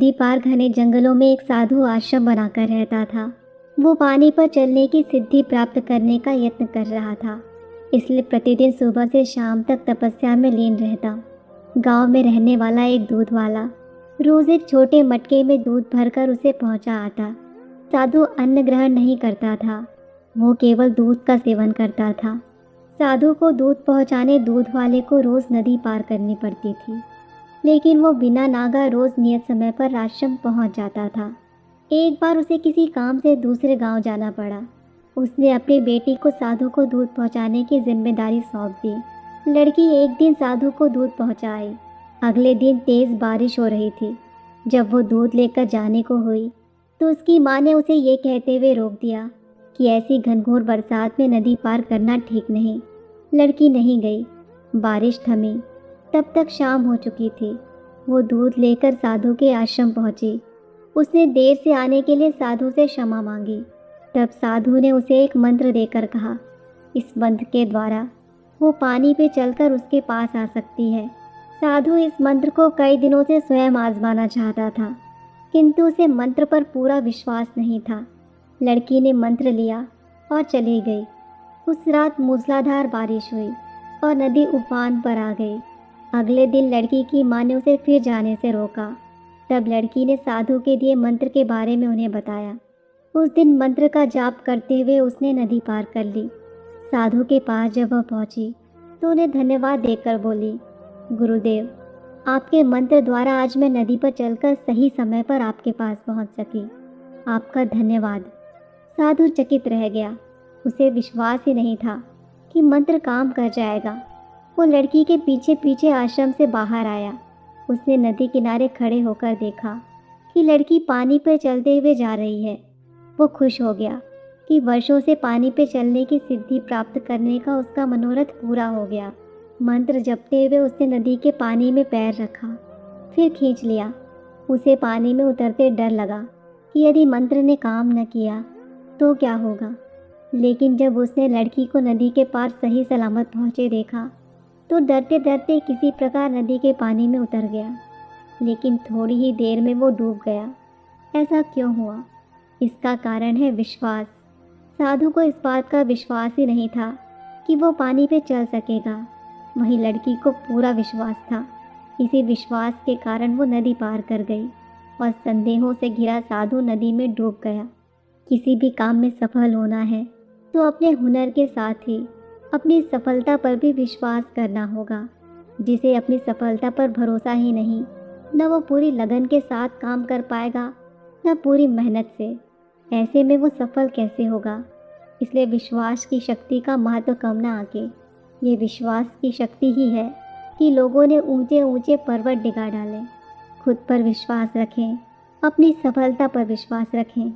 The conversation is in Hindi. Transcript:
नदी पार घने जंगलों में एक साधु आश्रम बनाकर रहता था। वो पानी पर चलने की सिद्धि प्राप्त करने का यत्न कर रहा था, इसलिए प्रतिदिन सुबह से शाम तक तपस्या में लीन रहता। गांव में रहने वाला एक दूध वाला रोज एक छोटे मटके में दूध भरकर उसे पहुंचा आता। साधु अन्न ग्रहण नहीं करता था, वो केवल दूध का सेवन करता था। साधु को दूध पहुंचाने दूध वाले को रोज नदी पार करनी पड़ती थी, लेकिन वो बिना नागा रोज नियत समय पर आश्रम पहुंच जाता था। एक बार उसे किसी काम से दूसरे गांव जाना पड़ा। उसने अपनी बेटी को साधु को दूध पहुंचाने की जिम्मेदारी सौंप दी। लड़की एक दिन साधु को दूध पहुंचाई। अगले दिन तेज बारिश हो रही थी। जब वो दूध लेकर जाने को हुई तो उसकी माँ ने उसे ये कहते हुए रोक दिया कि ऐसी घनघोर बरसात में नदी पार करना ठीक नहीं। लड़की नहीं गई। बारिश थमी। तब तक शाम हो चुकी थी। वो दूध लेकर साधु के आश्रम पहुंची। उसने देर से आने के लिए साधु से क्षमा मांगी। तब साधु ने उसे एक मंत्र देकर कहा, इस मंत्र के द्वारा वो पानी पे चलकर उसके पास आ सकती है। साधु इस मंत्र को कई दिनों से स्वयं आजमाना चाहता था, किंतु उसे मंत्र पर पूरा विश्वास नहीं था। लड़की ने मंत्र लिया और चली गई। उस रात मूसलाधार बारिश हुई और नदी उफान पर आ गई। अगले दिन लड़की की माँ ने उसे फिर जाने से रोका। तब लड़की ने साधु के दिए मंत्र के बारे में उन्हें बताया। उस दिन मंत्र का जाप करते हुए उसने नदी पार कर ली। साधु के पास जब वह पहुंची तो उन्हें धन्यवाद देकर बोली, गुरुदेव, आपके मंत्र द्वारा आज मैं नदी पर चलकर सही समय पर आपके पास पहुंच सकी। आपका धन्यवाद। साधु चकित रह गया। उसे विश्वास ही नहीं था कि मंत्र काम कर जाएगा। वो लड़की के पीछे पीछे आश्रम से बाहर आया। उसने नदी किनारे खड़े होकर देखा कि लड़की पानी पर चलते हुए जा रही है। वो खुश हो गया कि वर्षों से पानी पर चलने की सिद्धि प्राप्त करने का उसका मनोरथ पूरा हो गया। मंत्र जपते हुए उसने नदी के पानी में पैर रखा, फिर खींच लिया। उसे पानी में उतरते डर लगा कि यदि मंत्र ने काम न किया तो क्या होगा। लेकिन जब उसने लड़की को नदी के पार सही सलामत पहुँचे देखा तो डरते डरते किसी प्रकार नदी के पानी में उतर गया। लेकिन थोड़ी ही देर में वो डूब गया। ऐसा क्यों हुआ? इसका कारण है विश्वास। साधु को इस बात का विश्वास ही नहीं था कि वो पानी पे चल सकेगा। वहीं लड़की को पूरा विश्वास था। इसी विश्वास के कारण वो नदी पार कर गई और संदेहों से घिरा साधु नदी में डूब गया। किसी भी काम में सफल होना है तो अपने हुनर के साथ ही अपनी सफलता पर भी विश्वास करना होगा। जिसे अपनी सफलता पर भरोसा ही नहीं, न वो पूरी लगन के साथ काम कर पाएगा, न पूरी मेहनत से, ऐसे में वो सफल कैसे होगा। इसलिए विश्वास की शक्ति का महत्व कम न आके, ये विश्वास की शक्ति ही है कि लोगों ने ऊंचे ऊंचे पर्वत डिगा डाले। खुद पर विश्वास रखें, अपनी सफलता पर विश्वास रखें।